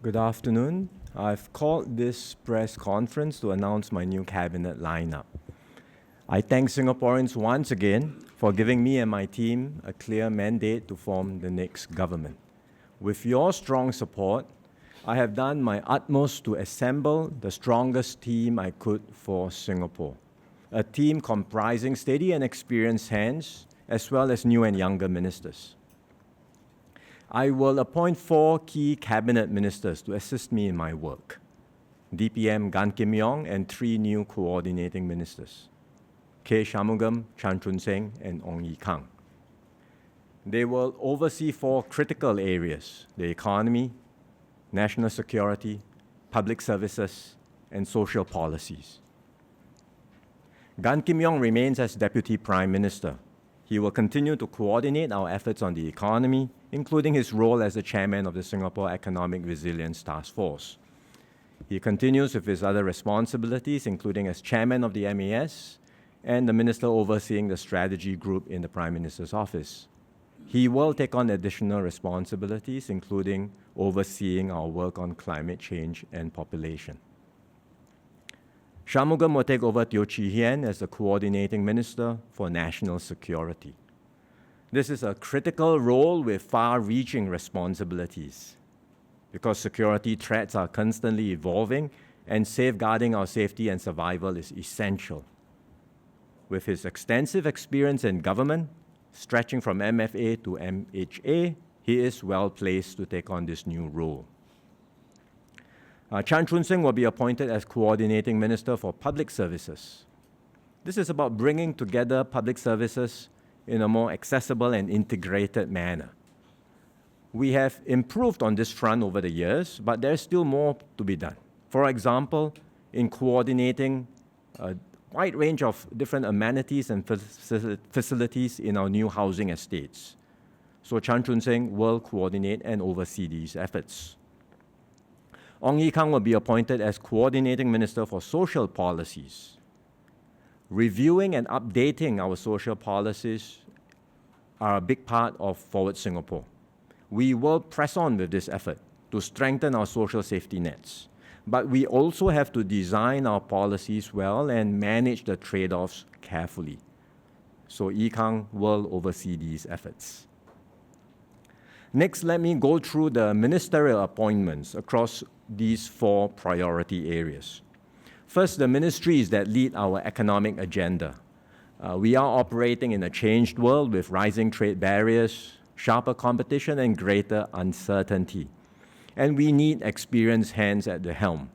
Good afternoon. I've called this press conference to announce my new cabinet lineup. I thank Singaporeans once again for giving me and my team a clear mandate to form the next government. With your strong support, I have done my utmost to assemble the strongest team I could for Singapore. A team comprising steady and experienced hands, as well as new and younger ministers. I will appoint 4 key cabinet ministers to assist me in my work. DPM Gan Kim Yong and 3 new coordinating ministers, K. Shanmugam, Chan Chun Seng, and Ong Ye Kung. They will oversee 4 critical areas: the economy, national security, public services, and social policies. Gan Kim Yong remains as Deputy Prime Minister. He will continue to coordinate our efforts on the economy, including his role as the chairman of the Singapore Economic Resilience Task Force. He continues with his other responsibilities, including as chairman of the MAS and the minister overseeing the strategy group in the Prime Minister's office. He will take on additional responsibilities, including overseeing our work on climate change and population. Shanmugam will take over Teo Chee Hean as the coordinating minister for national security. This is a critical role with far-reaching responsibilities because security threats are constantly evolving and safeguarding our safety and survival is essential. With his extensive experience in government, stretching from MFA to MHA, he is well placed to take on this new role. Chan Chun Seng will be appointed as Coordinating Minister for Public Services. This is about bringing together public services in a more accessible and integrated manner. We have improved on this front over the years, but there's still more to be done. For example, in coordinating a wide range of different amenities and facilities in our new housing estates. So Chan Chun Seng will coordinate and oversee these efforts. Ong Ye Kung will be appointed as Coordinating Minister for Social Policies. Reviewing and updating our social policies are a big part of Forward Singapore. We will press on with this effort to strengthen our social safety nets. But we also have to design our policies well and manage the trade-offs carefully. So Ye Kung will oversee these efforts. Next, let me go through the ministerial appointments across these 4 priority areas. First, the ministries that lead our economic agenda. We are operating in a changed world with rising trade barriers, sharper competition, and greater uncertainty. And we need experienced hands at the helm.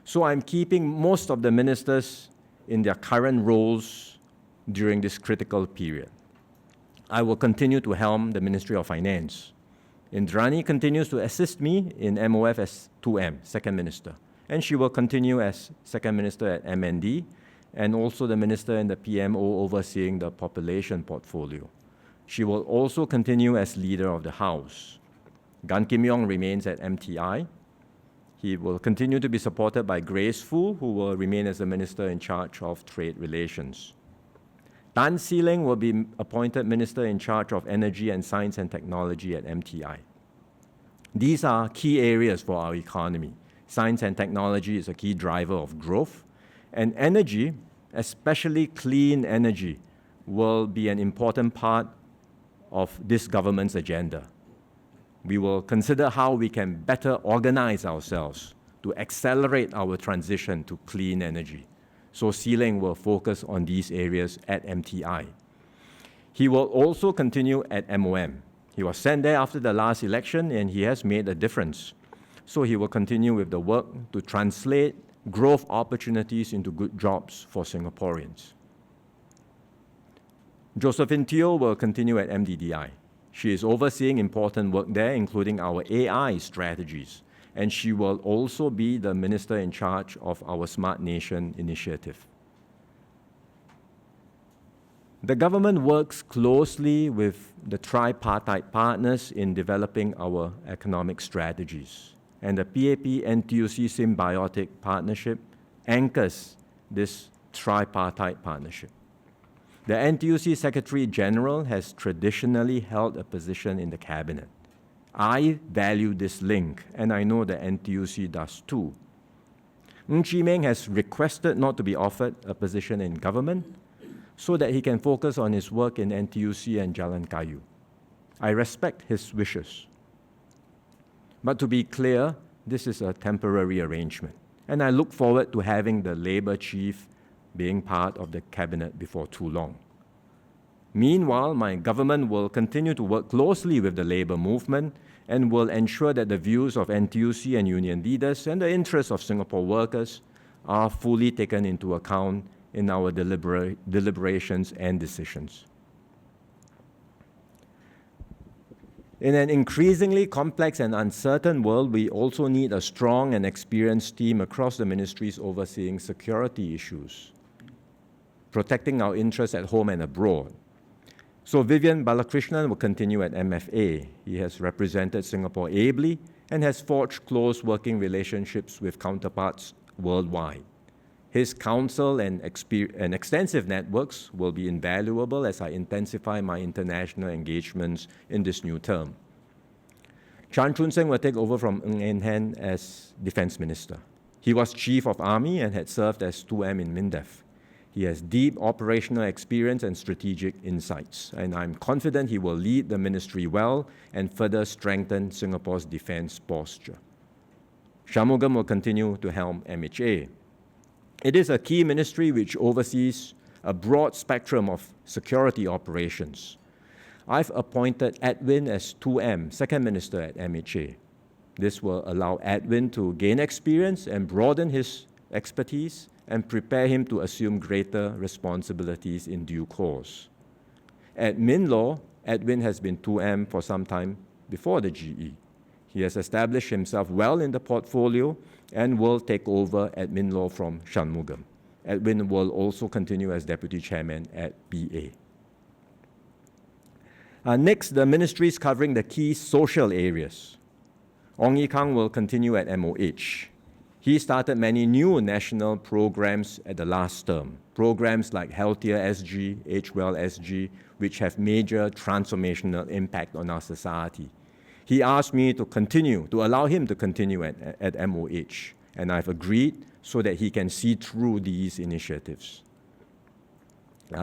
So I'm keeping most of the ministers in their current roles during this critical period. I will continue to helm the Ministry of Finance. Indrani continues to assist me in MOF as 2M, Second Minister, and she will continue as Second Minister at MND and also the Minister in the PMO overseeing the population portfolio. She will also continue as Leader of the House. Gan Kim Yong remains at MTI. He will continue to be supported by Grace Fu, who will remain as the Minister in charge of Trade Relations. Tan See Leng will be appointed Minister in charge of Energy and Science and Technology at MTI. These are key areas for our economy. Science and technology is a key driver of growth, and energy, especially clean energy, will be an important part of this government's agenda. We will consider how we can better organize ourselves to accelerate our transition to clean energy. So See Leng will focus on these areas at MTI. He will also continue at MOM. He was sent there after the last election and he has made a difference. So he will continue with the work to translate growth opportunities into good jobs for Singaporeans. Josephine Teo will continue at MDDI. She is overseeing important work there, including our AI strategies, and she will also be the minister in charge of our Smart Nation initiative. The government works closely with the tripartite partners in developing our economic strategies, and the PAP-NTUC symbiotic partnership anchors this tripartite partnership. The NTUC Secretary General has traditionally held a position in the cabinet. I value this link, and I know that NTUC does too. Ng Chee Meng has requested not to be offered a position in government so that he can focus on his work in NTUC and Jalan Kayu. I respect his wishes. But to be clear, this is a temporary arrangement, and I look forward to having the Labour chief being part of the cabinet before too long. Meanwhile, my government will continue to work closely with the Labour movement and will ensure that the views of NTUC and union leaders and the interests of Singapore workers are fully taken into account in our deliberations and decisions. In an increasingly complex and uncertain world, we also need a strong and experienced team across the ministries overseeing security issues, protecting our interests at home and abroad. So Vivian Balakrishnan will continue at MFA. He has represented Singapore ably and has forged close working relationships with counterparts worldwide. His counsel and extensive networks will be invaluable as I intensify my international engagements in this new term. Chan Chun Sing will take over from Ng Eng Hen as Defense Minister. He was Chief of Army and had served as 2M in MINDEF. He has deep operational experience and strategic insights, and I'm confident he will lead the ministry well and further strengthen Singapore's defense posture. Shanmugam will continue to helm MHA. It is a key ministry which oversees a broad spectrum of security operations. I've appointed Edwin as 2M, Second Minister at MHA. This will allow Edwin to gain experience and broaden his expertise and prepare him to assume greater responsibilities in due course. At MINLAW, Edwin has been 2M for some time before the GE. He has established himself well in the portfolio and will take over at MINLAW from Shanmugam. Edwin will also continue as Deputy Chairman at BA. Next, the ministries covering the key social areas. Ong Yi Kang will continue at MOH. He started many new national programs at the last term, programs like Healthier SG, Age Well SG, which have major transformational impact on our society. He asked me to allow him to continue at MOH, and I've agreed so that he can see through these initiatives.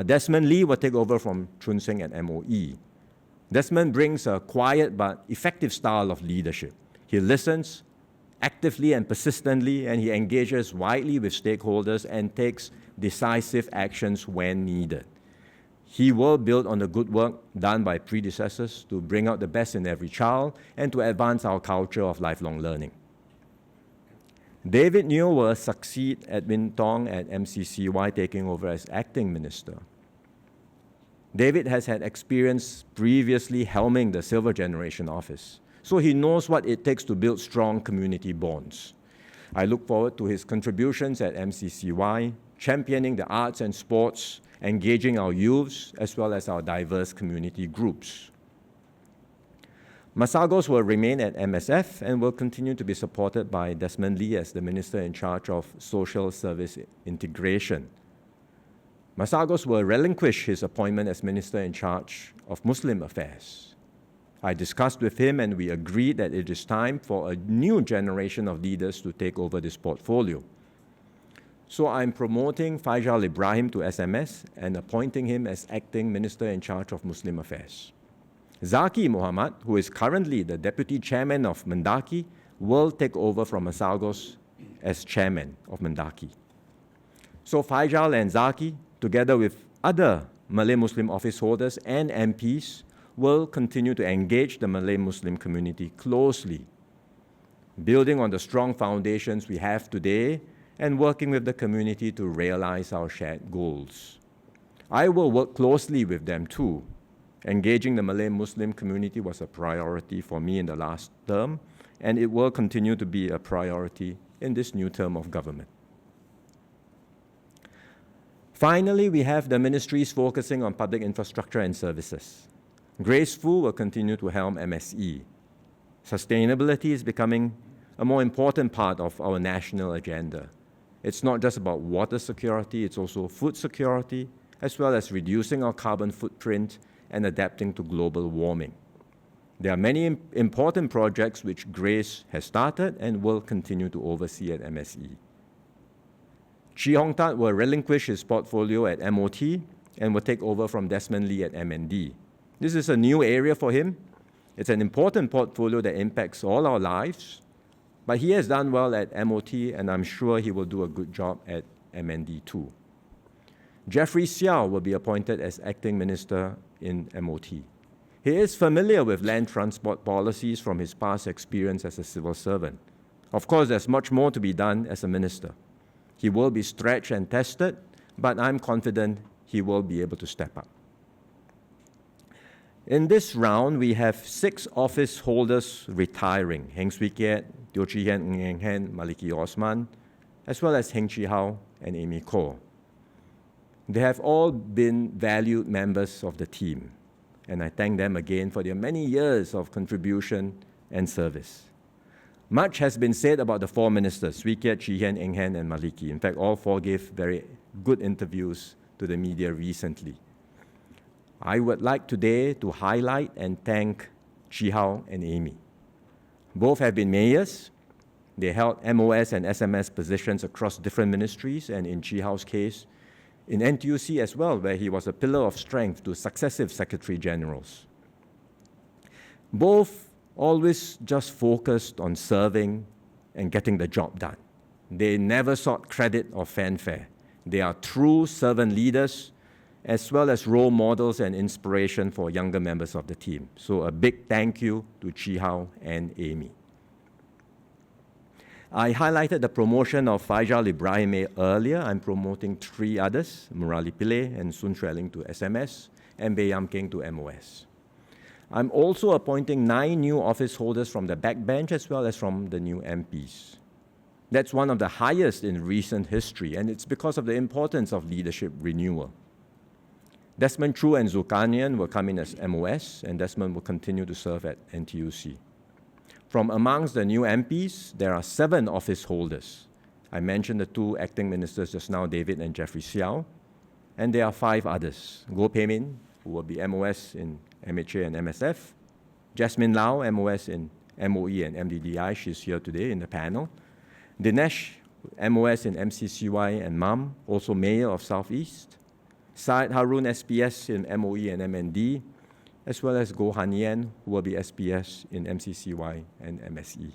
Desmond Lee will take over from Chun Sing at MOE. Desmond brings a quiet but effective style of leadership. He listens actively and persistently, and he engages widely with stakeholders and takes decisive actions when needed. He will build on the good work done by predecessors to bring out the best in every child and to advance our culture of lifelong learning. David Neo will succeed Edwin Tong at MCCY, taking over as acting minister. David has had experience previously helming the Silver Generation Office, so he knows what it takes to build strong community bonds. I look forward to his contributions at MCCY, championing the arts and sports, engaging our youths, as well as our diverse community groups. Masagos will remain at MSF and will continue to be supported by Desmond Lee as the Minister in charge of Social Service Integration. Masagos will relinquish his appointment as Minister in charge of Muslim Affairs. I discussed with him and we agreed that it is time for a new generation of leaders to take over this portfolio. So I'm promoting Faisal Ibrahim to SMS and appointing him as acting Minister in charge of Muslim Affairs. Zaki Muhammad, who is currently the Deputy Chairman of Mendaki, will take over from Masagos as Chairman of Mendaki. So Faisal and Zaki, together with other Malay Muslim office holders and MPs, will continue to engage the Malay Muslim community closely, building on the strong foundations we have today and working with the community to realize our shared goals. I will work closely with them too. Engaging the Malay Muslim community was a priority for me in the last term, and it will continue to be a priority in this new term of government. Finally, we have the ministries focusing on public infrastructure and services. Grace Fu will continue to helm MSE. Sustainability is becoming a more important part of our national agenda. It's not just about water security, it's also food security, as well as reducing our carbon footprint and adapting to global warming. There are many important projects which Grace has started and will continue to oversee at MSE. Chee Hong Tat will relinquish his portfolio at MOT and will take over from Desmond Lee at MND. This is a new area for him. It's an important portfolio that impacts all our lives, but he has done well at MOT, and I'm sure he will do a good job at MND too. Jeffrey Xiao will be appointed as acting minister in MOT. He is familiar with land transport policies from his past experience as a civil servant. Of course, there's much more to be done as a minister. He will be stretched and tested, but I'm confident he will be able to step up. In this round, we have 6 office holders retiring: Heng Swee Keat, Teo Chee Hean, Ng Eng Hen, Maliki Osman, as well as Heng Chee Hao and Amy Khor. They have all been valued members of the team, and I thank them again for their many years of contribution and service. Much has been said about the 4 ministers, Swee Keat, Chee Hean, Eng Hen, and Maliki. In fact, all 4 gave very good interviews to the media recently. I would like today to highlight and thank Chee Hao and Amy. Both have been mayors. They held MOS and SMS positions across different ministries, and in Chee Hao's case, in NTUC as well, where he was a pillar of strength to successive secretary generals. Both always just focused on serving and getting the job done. They never sought credit or fanfare. They are true servant leaders, as well as role models and inspiration for younger members of the team. So a big thank you to Chee Hao and Amy. I highlighted the promotion of Faisal Ibrahim earlier. I'm promoting 3 others, Murali Pillay and Sun Xueling to SMS, and Bae Yam Keng to MOS. I'm also appointing 9 new office holders from the backbench as well as from the new MPs. That's one of the highest in recent history, and it's because of the importance of leadership renewal. Desmond Chu and Zulkarnain will come in as MOS, and Desmond will continue to serve at NTUC. From amongst the new MPs, there are 7 office holders. I mentioned the 2 acting ministers just now, David and Jeffrey Xiao, and there are 5 others. Goh Pei Min, who will be MOS in MHA and MSF, Jasmine Lau, MOS in MOE and MDDI, she's here today in the panel, Dinesh, MOS in MCCY and MUM, also Mayor of Southeast, Syed Harun, SPS in MOE and MND, as well as Goh Han Yen, who will be SPS in MCCY and MSE.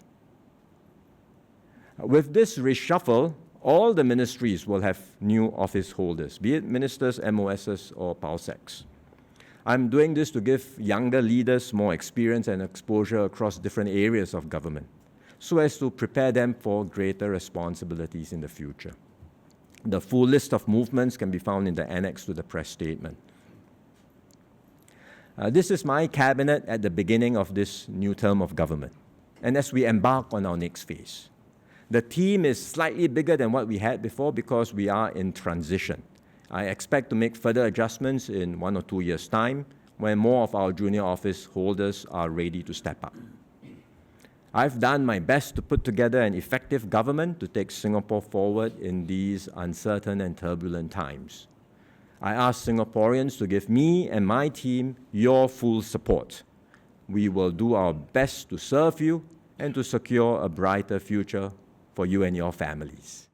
With this reshuffle, all the ministries will have new office holders, be it ministers, MOSs, or PALSECs. I'm doing this to give younger leaders more experience and exposure across different areas of government, so as to prepare them for greater responsibilities in the future. The full list of movements can be found in the annex to the press statement. This is my cabinet at the beginning of this new term of government, and as we embark on our next phase. The team is slightly bigger than what we had before because we are in transition. I expect to make further adjustments in 1 or 2 years' time when more of our junior office holders are ready to step up. I've done my best to put together an effective government to take Singapore forward in these uncertain and turbulent times. I ask Singaporeans to give me and my team your full support. We will do our best to serve you and to secure a brighter future for you and your families.